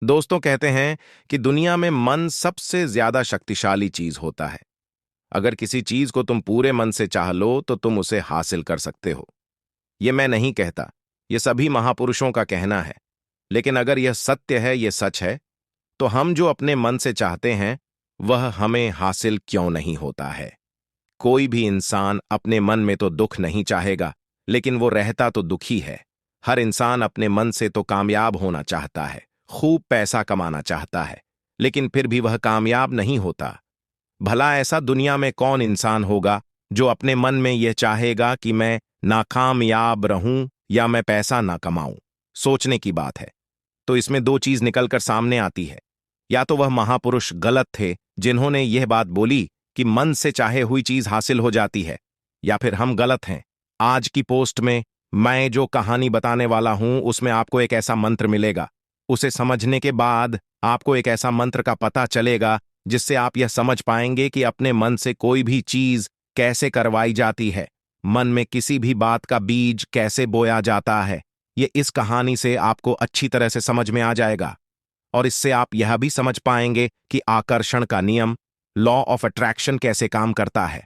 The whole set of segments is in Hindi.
दोस्तों कहते हैं कि दुनिया में मन सबसे ज्यादा शक्तिशाली चीज होता है। अगर किसी चीज को तुम पूरे मन से चाह लो तो तुम उसे हासिल कर सकते हो। ये मैं नहीं कहता, ये सभी महापुरुषों का कहना है। लेकिन अगर यह सत्य है, ये सच है, तो हम जो अपने मन से चाहते हैं वह हमें हासिल क्यों नहीं होता है। कोई भी इंसान अपने मन में तो दुख नहीं चाहेगा, लेकिन वो रहता तो दुखी है। हर इंसान अपने मन से तो कामयाब होना चाहता है, खूब पैसा कमाना चाहता है, लेकिन फिर भी वह कामयाब नहीं होता। भला ऐसा दुनिया में कौन इंसान होगा जो अपने मन में यह चाहेगा कि मैं नाकामयाब रहूं या मैं पैसा ना कमाऊं। सोचने की बात है। तो इसमें दो चीज निकलकर सामने आती है। या तो वह महापुरुष गलत थे जिन्होंने यह बात बोली कि मन से चाहे हुई चीज हासिल हो जाती है, या फिर हम गलत हैं। आज की पोस्ट में मैं जो कहानी बताने वाला हूं उसमें आपको एक ऐसा मंत्र मिलेगा। उसे समझने के बाद आपको एक ऐसा मंत्र का पता चलेगा जिससे आप यह समझ पाएंगे कि अपने मन से कोई भी चीज कैसे करवाई जाती है, मन में किसी भी बात का बीज कैसे बोया जाता है। ये इस कहानी से आपको अच्छी तरह से समझ में आ जाएगा। और इससे आप यह भी समझ पाएंगे कि आकर्षण का नियम, लॉ ऑफ अट्रैक्शन कैसे काम करता है।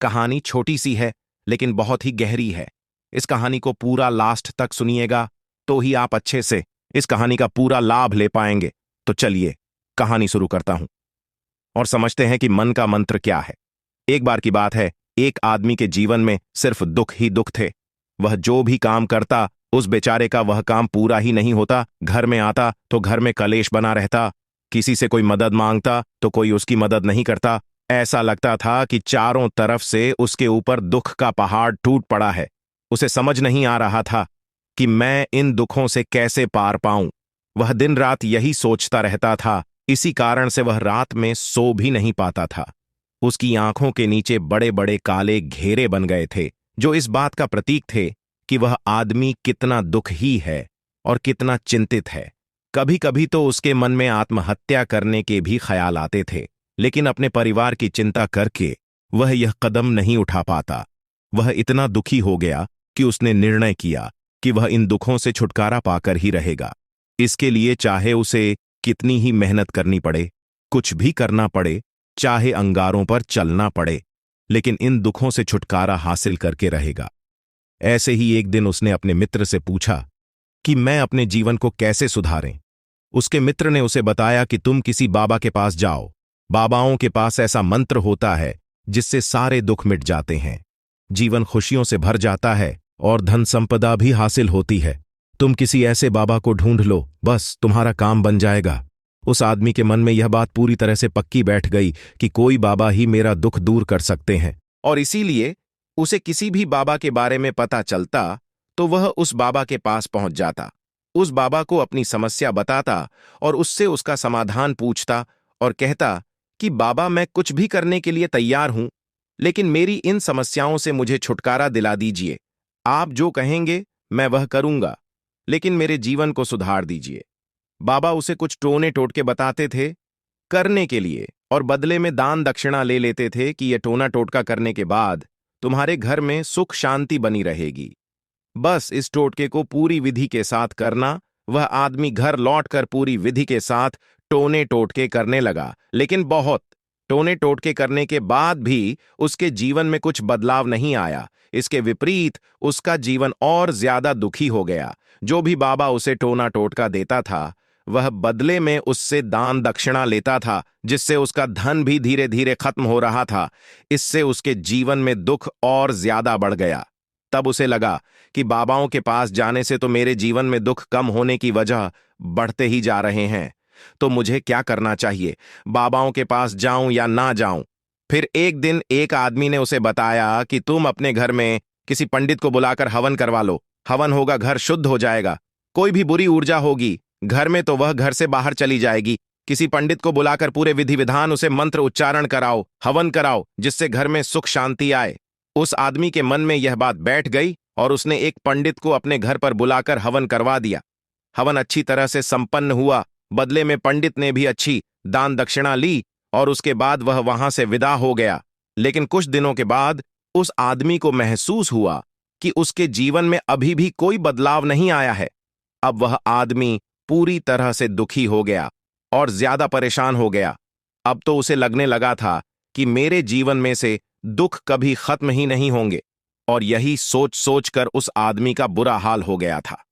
कहानी छोटी सी है लेकिन बहुत ही गहरी है। इस कहानी को पूरा लास्ट तक सुनिएगा तो ही आप अच्छे से इस कहानी का पूरा लाभ ले पाएंगे। तो चलिए कहानी शुरू करता हूं और समझते हैं कि मन का मंत्र क्या है। एक बार की बात है, एक आदमी के जीवन में सिर्फ दुख ही दुख थे। वह जो भी काम करता उस बेचारे का वह काम पूरा ही नहीं होता। घर में आता तो घर में कलेश बना रहता। किसी से कोई मदद मांगता तो कोई उसकी मदद नहीं करता। ऐसा लगता था कि चारों तरफ से उसके ऊपर दुख का पहाड़ टूट पड़ा है। उसे समझ नहीं आ रहा था कि मैं इन दुखों से कैसे पार पाऊं। वह दिन रात यही सोचता रहता था। इसी कारण से वह रात में सो भी नहीं पाता था। उसकी आंखों के नीचे बड़े बड़े काले घेरे बन गए थे, जो इस बात का प्रतीक थे कि वह आदमी कितना दुखी है और कितना चिंतित है। कभी कभी तो उसके मन में आत्महत्या करने के भी ख्याल आते थे, लेकिन अपने परिवार की चिंता करके वह यह कदम नहीं उठा पाता। वह इतना दुखी हो गया कि उसने निर्णय किया कि वह इन दुखों से छुटकारा पाकर ही रहेगा। इसके लिए चाहे उसे कितनी ही मेहनत करनी पड़े, कुछ भी करना पड़े, चाहे अंगारों पर चलना पड़े, लेकिन इन दुखों से छुटकारा हासिल करके रहेगा। ऐसे ही एक दिन उसने अपने मित्र से पूछा कि मैं अपने जीवन को कैसे सुधारें। उसके मित्र ने उसे बताया कि तुम किसी बाबा के पास जाओ। बाबाओं के पास ऐसा मंत्र होता है जिससे सारे दुख मिट जाते हैं, जीवन खुशियों से भर जाता है और धन संपदा भी हासिल होती है। तुम किसी ऐसे बाबा को ढूंढ लो, बस तुम्हारा काम बन जाएगा। उस आदमी के मन में यह बात पूरी तरह से पक्की बैठ गई कि कोई बाबा ही मेरा दुख दूर कर सकते हैं, और इसीलिए उसे किसी भी बाबा के बारे में पता चलता तो वह उस बाबा के पास पहुंच जाता, उस बाबा को अपनी समस्या बताता और उससे उसका समाधान पूछता और कहता कि बाबा, मैं कुछ भी करने के लिए तैयार हूं, लेकिन मेरी इन समस्याओं से मुझे छुटकारा दिला दीजिए। आप जो कहेंगे मैं वह करूंगा, लेकिन मेरे जीवन को सुधार दीजिए। बाबा उसे कुछ टोने टोटके बताते थे करने के लिए, और बदले में दान दक्षिणा ले लेते थे कि यह टोना टोटका करने के बाद तुम्हारे घर में सुख शांति बनी रहेगी। बस इस टोटके को पूरी विधि के साथ करना। वह आदमी घर लौटकर पूरी विधि के साथ टोने टोटके करने लगा, लेकिन बहुत टोने टोटके करने के बाद भी उसके जीवन में कुछ बदलाव नहीं आया। इसके विपरीत उसका जीवन और ज्यादा दुखी हो गया। जो भी बाबा उसे टोना टोटका देता था वह बदले में उससे दान दक्षिणा लेता था, जिससे उसका धन भी धीरे धीरे खत्म हो रहा था। इससे उसके जीवन में दुख और ज्यादा बढ़ गया। तब उसे लगा कि बाबाओं के पास जाने से तो मेरे जीवन में दुख कम होने की वजह बढ़ते ही जा रहे हैं। तो मुझे क्या करना चाहिए, बाबाओं के पास जाऊं या ना जाऊं? फिर एक दिन एक आदमी ने उसे बताया कि तुम अपने घर में किसी पंडित को बुलाकर हवन करवा लो। हवन होगा, घर शुद्ध हो जाएगा। कोई भी बुरी ऊर्जा होगी घर में तो वह घर से बाहर चली जाएगी। किसी पंडित को बुलाकर पूरे विधि विधान उसे मंत्र उच्चारण कराओ, हवन कराओ, जिससे घर में सुख शांति आए। उस आदमी के मन में यह बात बैठ गई और उसने एक पंडित को अपने घर पर बुलाकर हवन करवा दिया। हवन अच्छी तरह से संपन्न हुआ। बदले में पंडित ने भी अच्छी दान दक्षिणा ली और उसके बाद वह वहां से विदा हो गया। लेकिन कुछ दिनों के बाद उस आदमी को महसूस हुआ कि उसके जीवन में अभी भी कोई बदलाव नहीं आया है। अब वह आदमी पूरी तरह से दुखी हो गया और ज्यादा परेशान हो गया। अब तो उसे लगने लगा था कि मेरे जीवन में से दुख कभी खत्म ही नहीं होंगे, और यही सोच सोच कर उस आदमी का बुरा हाल हो गया था।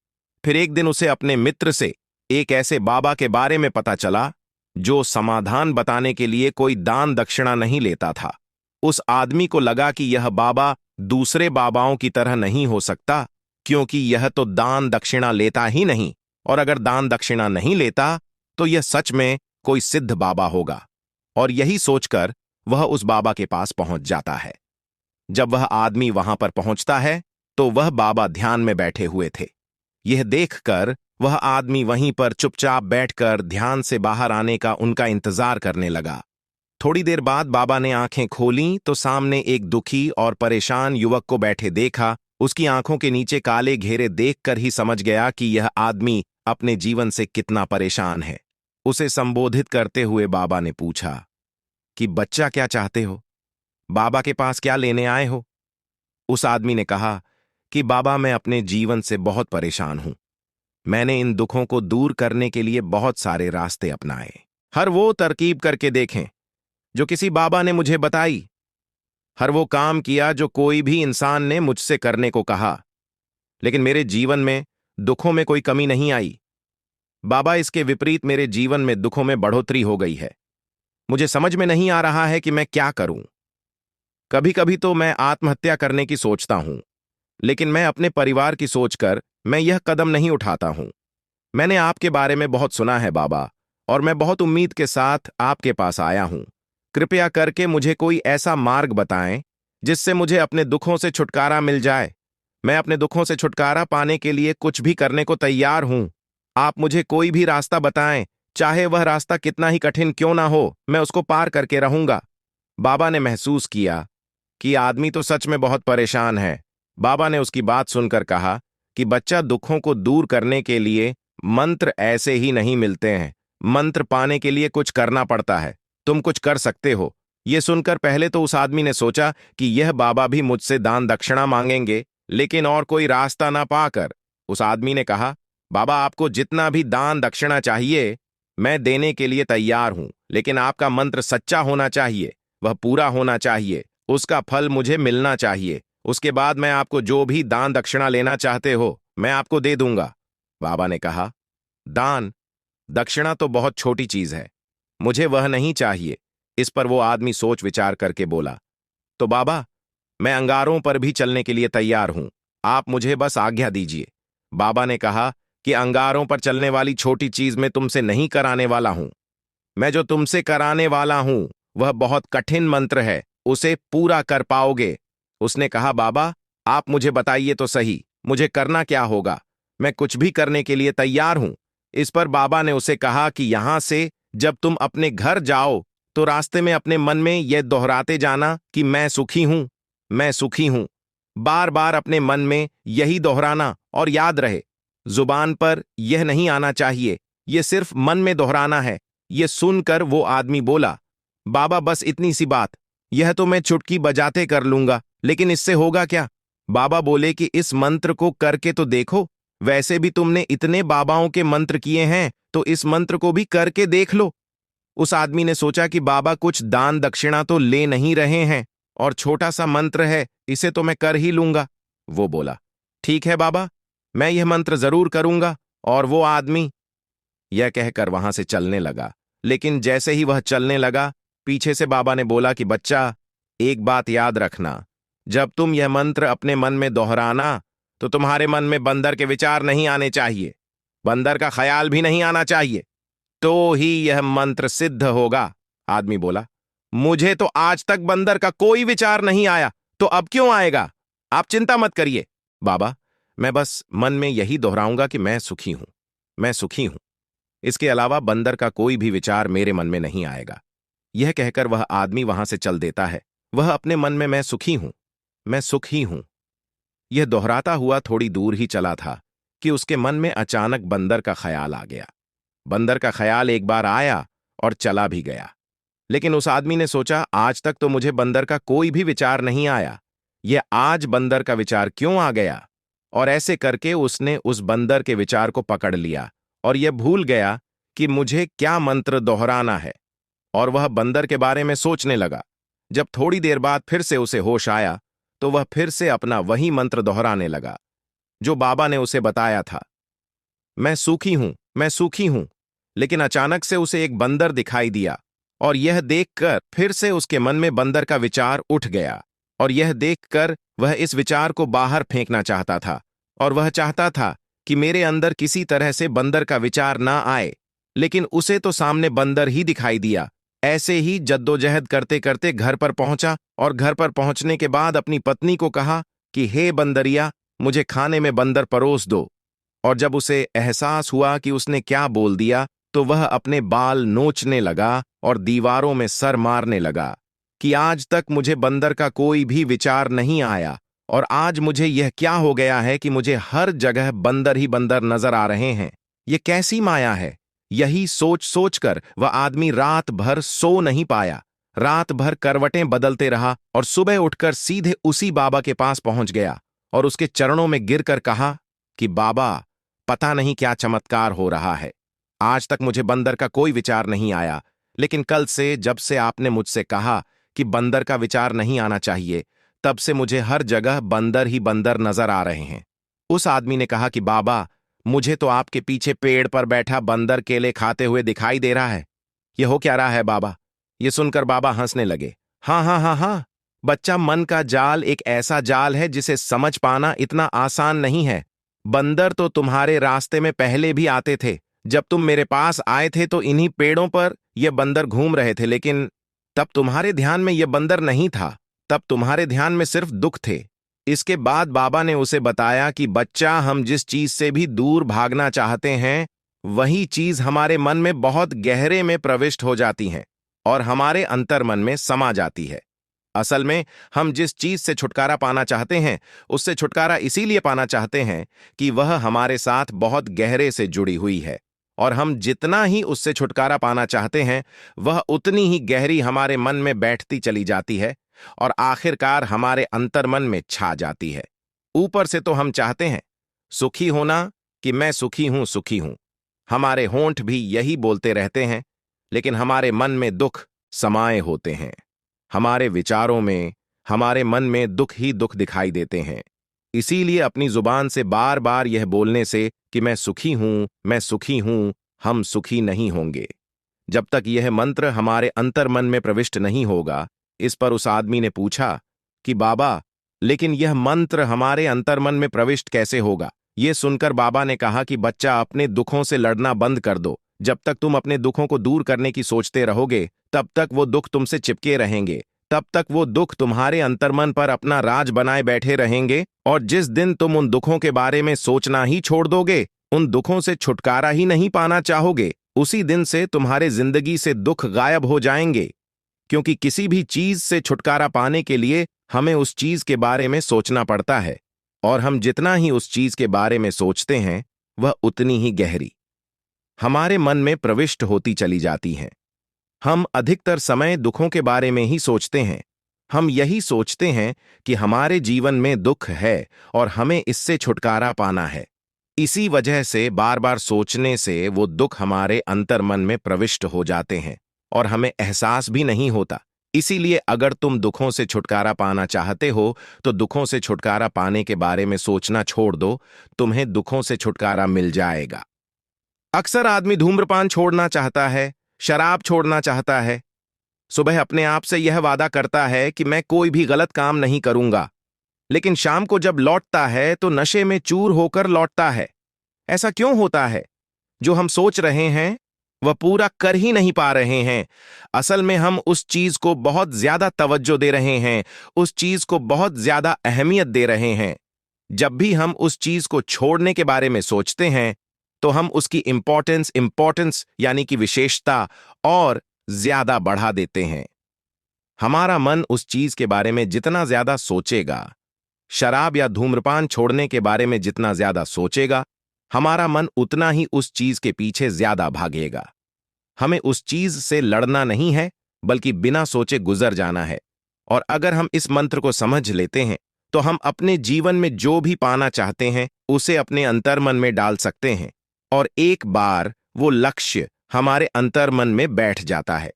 फिर एक दिन उसे अपने मित्र से एक ऐसे बाबा के बारे में पता चला जो समाधान बताने के लिए कोई दान दक्षिणा नहीं लेता था। उस आदमी को लगा कि यह बाबा दूसरे बाबाओं की तरह नहीं हो सकता, क्योंकि यह तो दान दक्षिणा लेता ही नहीं, और अगर दान दक्षिणा नहीं लेता तो यह सच में कोई सिद्ध बाबा होगा। और यही सोचकर वह उस बाबा के पास पहुंच जाता है। जब वह आदमी वहां पर पहुंचता है तो वह बाबा ध्यान में बैठे हुए थे। यह देखकर वह आदमी वहीं पर चुपचाप बैठकर ध्यान से बाहर आने का उनका इंतजार करने लगा। थोड़ी देर बाद बाबा ने आंखें खोलीं तो सामने एक दुखी और परेशान युवक को बैठे देखा। उसकी आंखों के नीचे काले घेरे देखकर ही समझ गया कि यह आदमी अपने जीवन से कितना परेशान है। उसे संबोधित करते हुए बाबा ने पूछा कि बच्चा, क्या चाहते हो? बाबा के पास क्या लेने आए हो? उस आदमी ने कहा कि बाबा, मैं अपने जीवन से बहुत परेशान हूं। मैंने इन दुखों को दूर करने के लिए बहुत सारे रास्ते अपनाए, हर वो तरकीब करके देखें जो किसी बाबा ने मुझे बताई, हर वो काम किया जो कोई भी इंसान ने मुझसे करने को कहा, लेकिन मेरे जीवन में दुखों में कोई कमी नहीं आई। बाबा, इसके विपरीत मेरे जीवन में दुखों में बढ़ोतरी हो गई है। मुझे समझ में नहीं आ रहा है कि मैं क्या करूं। कभी कभी तो मैं आत्महत्या करने की सोचता हूं, लेकिन मैं अपने परिवार की सोचकर मैं यह कदम नहीं उठाता हूं। मैंने आपके बारे में बहुत सुना है बाबा, और मैं बहुत उम्मीद के साथ आपके पास आया हूं। कृपया करके मुझे कोई ऐसा मार्ग बताएं जिससे मुझे अपने दुखों से छुटकारा मिल जाए। मैं अपने दुखों से छुटकारा पाने के लिए कुछ भी करने को तैयार हूं। आप मुझे कोई भी रास्ता बताएं, चाहे वह रास्ता कितना ही कठिन क्यों ना हो, मैं उसको पार करके रहूंगा। बाबा ने महसूस किया कि आदमी तो सच में बहुत परेशान है। बाबा ने उसकी बात सुनकर कहा कि बच्चा, दुखों को दूर करने के लिए मंत्र ऐसे ही नहीं मिलते हैं। मंत्र पाने के लिए कुछ करना पड़ता है। तुम कुछ कर सकते हो। यह सुनकर पहले तो उस आदमी ने सोचा कि यह बाबा भी मुझसे दान दक्षिणा मांगेंगे, लेकिन और कोई रास्ता ना पाकर उस आदमी ने कहा, बाबा, आपको जितना भी दान दक्षिणा चाहिए मैं देने के लिए तैयार हूं, लेकिन आपका मंत्र सच्चा होना चाहिए, वह पूरा होना चाहिए, उसका फल मुझे मिलना चाहिए। उसके बाद मैं आपको जो भी दान दक्षिणा लेना चाहते हो मैं आपको दे दूंगा। बाबा ने कहा, दान दक्षिणा तो बहुत छोटी चीज है, मुझे वह नहीं चाहिए। इस पर वो आदमी सोच विचार करके बोला, तो बाबा, मैं अंगारों पर भी चलने के लिए तैयार हूं, आप मुझे बस आज्ञा दीजिए। बाबा ने कहा कि अंगारों पर चलने वाली छोटी चीज मैं तुमसे नहीं कराने वाला हूं। मैं जो तुमसे कराने वाला हूं वह बहुत कठिन मंत्र है, उसे पूरा कर पाओगे। उसने कहा, बाबा, आप मुझे बताइए तो सही, मुझे करना क्या होगा? मैं कुछ भी करने के लिए तैयार हूं। इस पर बाबा ने उसे कहा कि यहां से जब तुम अपने घर जाओ तो रास्ते में अपने मन में यह दोहराते जाना कि मैं सुखी हूं, मैं सुखी हूं। बार बार अपने मन में यही दोहराना, और याद रहे, जुबान पर यह नहीं आना चाहिए, यह सिर्फ मन में दोहराना है। यह सुनकर वो आदमी बोला, बाबा, बस इतनी सी बात, यह तो मैं चुटकी बजाते कर लूंगा, लेकिन इससे होगा क्या? बाबा बोले कि इस मंत्र को करके तो देखो, वैसे भी तुमने इतने बाबाओं के मंत्र किए हैं, तो इस मंत्र को भी करके देख लो। उस आदमी ने सोचा कि बाबा कुछ दान दक्षिणा तो ले नहीं रहे हैं, और छोटा सा मंत्र है, इसे तो मैं कर ही लूंगा। वो बोला, ठीक है बाबा, मैं यह मंत्र जरूर करूंगा। और वो आदमी यह कहकर वहां से चलने लगा। लेकिन जैसे ही वह चलने लगा, पीछे से बाबा ने बोला कि बच्चा, एक बात याद रखना, जब तुम यह मंत्र अपने मन में दोहराना तो तुम्हारे मन में बंदर के विचार नहीं आने चाहिए, बंदर का ख्याल भी नहीं आना चाहिए, तो ही यह मंत्र सिद्ध होगा। आदमी बोला, मुझे तो आज तक बंदर का कोई विचार नहीं आया, तो अब क्यों आएगा? आप चिंता मत करिए बाबा, मैं बस मन में यही दोहराऊंगा कि मैं सुखी हूं, मैं सुखी हूं। इसके अलावा बंदर का कोई भी विचार मेरे मन में नहीं आएगा। यह कहकर वह आदमी वहां से चल देता है। वह अपने मन में मैं सुखी हूं, मैं सुखी हूं, यह दोहराता हुआ थोड़ी दूर ही चला था कि उसके मन में अचानक बंदर का ख्याल आ गया। बंदर का ख्याल एक बार आया और चला भी गया। लेकिन उस आदमी ने सोचा, आज तक तो मुझे बंदर का कोई भी विचार नहीं आया, यह आज बंदर का विचार क्यों आ गया? और ऐसे करके उसने उस बंदर के विचार को पकड़ लिया और यह भूल गया कि मुझे क्या मंत्र दोहराना है, और वह बंदर के बारे में सोचने लगा। जब थोड़ी देर बाद फिर से उसे होश आया तो वह फिर से अपना वही मंत्र दोहराने लगा जो बाबा ने उसे बताया था, मैं सूखी हूं, मैं सूखी हूं। लेकिन अचानक से उसे एक बंदर दिखाई दिया, और यह देखकर फिर से उसके मन में बंदर का विचार उठ गया, और यह देखकर वह इस विचार को बाहर फेंकना चाहता था, और वह चाहता था कि मेरे अंदर किसी तरह से बंदर का विचार ना आए। लेकिन उसे तो सामने बंदर ही दिखाई दिया। ऐसे ही जद्दोजहद करते करते घर पर पहुंचा, और घर पर पहुंचने के बाद अपनी पत्नी को कहा कि हे बंदरिया, मुझे खाने में बंदर परोस दो। और जब उसे एहसास हुआ कि उसने क्या बोल दिया, तो वह अपने बाल नोचने लगा और दीवारों में सर मारने लगा कि आज तक मुझे बंदर का कोई भी विचार नहीं आया, और आज मुझे यह क्या हो गया है कि मुझे हर जगह बंदर ही बंदर नजर आ रहे हैं। ये कैसी माया है। यही सोच सोचकर वह आदमी रात भर सो नहीं पाया। रात भर करवटें बदलते रहा, और सुबह उठकर सीधे उसी बाबा के पास पहुंच गया और उसके चरणों में गिरकर कहा कि बाबा, पता नहीं क्या चमत्कार हो रहा है। आज तक मुझे बंदर का कोई विचार नहीं आया, लेकिन कल से जब से आपने मुझसे कहा कि बंदर का विचार नहीं आना चाहिए, तब से मुझे हर जगह बंदर ही बंदर नजर आ रहे हैं। उस आदमी ने कहा कि बाबा, मुझे तो आपके पीछे पेड़ पर बैठा बंदर केले खाते हुए दिखाई दे रहा है। यह हो क्या रहा है बाबा? ये सुनकर बाबा हंसने लगे। हाँ हाँ हाँ हाँ बच्चा, मन का जाल एक ऐसा जाल है जिसे समझ पाना इतना आसान नहीं है। बंदर तो तुम्हारे रास्ते में पहले भी आते थे। जब तुम मेरे पास आए थे तो इन्हीं पेड़ों पर ये बंदर घूम रहे थे, लेकिन तब तुम्हारे ध्यान में ये बंदर नहीं था। तब तुम्हारे ध्यान में सिर्फ दुख थे। इसके बाद बाबा ने उसे बताया कि बच्चा, हम जिस चीज से भी दूर भागना चाहते हैं, वही चीज हमारे मन में बहुत गहरे में प्रविष्ट हो जाती हैं और हमारे अंतर्मन में समा जाती है। असल में हम जिस चीज से छुटकारा पाना चाहते हैं, उससे छुटकारा इसीलिए पाना चाहते हैं कि वह हमारे साथ बहुत गहरे से जुड़ी हुई है, और हम जितना ही उससे छुटकारा पाना चाहते हैं, वह उतनी ही गहरी हमारे मन में बैठती चली जाती है और आखिरकार हमारे अंतर्मन में छा जाती है। ऊपर से तो हम चाहते हैं सुखी होना कि मैं सुखी हूं, सुखी हूं। हमारे होंठ भी यही बोलते रहते हैं, लेकिन हमारे मन में दुख समाये होते हैं। हमारे विचारों में, हमारे मन में दुख ही दुख दिखाई देते हैं। इसीलिए अपनी जुबान से बार बार यह बोलने से कि मैं सुखी हूं, मैं सुखी हूं, हम सुखी नहीं होंगे। जब तक यह मंत्र हमारे अंतर्मन में प्रविष्ट नहीं होगा। इस पर उस आदमी ने पूछा कि बाबा, लेकिन यह मंत्र हमारे अंतर्मन में प्रविष्ट कैसे होगा? यह सुनकर बाबा ने कहा कि बच्चा, अपने दुखों से लड़ना बंद कर दो। जब तक तुम अपने दुखों को दूर करने की सोचते रहोगे, तब तक वो दुख तुमसे चिपके रहेंगे। तब तक वो दुख तुम्हारे अंतर्मन पर अपना राज बनाए बैठे रहेंगे, और जिस दिन तुम उन दुखों के बारे में सोचना ही छोड़ दोगे, उन दुखों से छुटकारा ही नहीं पाना चाहोगे, उसी दिन से तुम्हारे जिंदगी से दुख गायब हो जाएंगे। क्योंकि किसी भी चीज से छुटकारा पाने के लिए हमें उस चीज के बारे में सोचना पड़ता है, और हम जितना ही उस चीज के बारे में सोचते हैं, वह उतनी ही गहरी हमारे मन में प्रविष्ट होती चली जाती हैं। हम अधिकतर समय दुखों के बारे में ही सोचते हैं। हम यही सोचते हैं कि हमारे जीवन में दुख है और हमें इससे छुटकारा पाना है। इसी वजह से बार बार सोचने से वो दुख हमारे अंतर्मन में प्रविष्ट हो जाते हैं और हमें एहसास भी नहीं होता। इसीलिए अगर तुम दुखों से छुटकारा पाना चाहते हो, तो दुखों से छुटकारा पाने के बारे में सोचना छोड़ दो। तुम्हें दुखों से छुटकारा मिल जाएगा। अक्सर आदमी धूम्रपान छोड़ना चाहता है, शराब छोड़ना चाहता है। सुबह अपने आप से यह वादा करता है कि मैं कोई भी गलत काम नहीं करूंगा, लेकिन शाम को जब लौटता है तो नशे में चूर होकर लौटता है। ऐसा क्यों होता है? जो हम सोच रहे हैं वह पूरा कर ही नहीं पा रहे हैं। असल में हम उस चीज को बहुत ज्यादा तवज्जो दे रहे हैं, उस चीज को बहुत ज्यादा अहमियत दे रहे हैं। जब भी हम उस चीज को छोड़ने के बारे में सोचते हैं, तो हम उसकी इंपॉर्टेंस यानी कि विशेषता और ज्यादा बढ़ा देते हैं। हमारा मन उस चीज के बारे में जितना ज्यादा सोचेगा, शराब या धूम्रपान छोड़ने के बारे में जितना ज्यादा सोचेगा, हमारा मन उतना ही उस चीज के पीछे ज्यादा भागेगा। हमें उस चीज से लड़ना नहीं है, बल्कि बिना सोचे गुजर जाना है। और अगर हम इस मंत्र को समझ लेते हैं, तो हम अपने जीवन में जो भी पाना चाहते हैं, उसे अपने अंतर्मन में डाल सकते हैं और एक बार वो लक्ष्य हमारे अंतर्मन में बैठ जाता है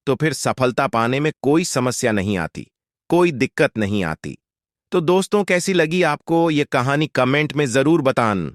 तो फिर सफलता पाने में कोई समस्या नहीं आती, कोई दिक्कत नहीं आती। तो दोस्तों, कैसी लगी आपको ये कहानी? कमेंट में जरूर बतान।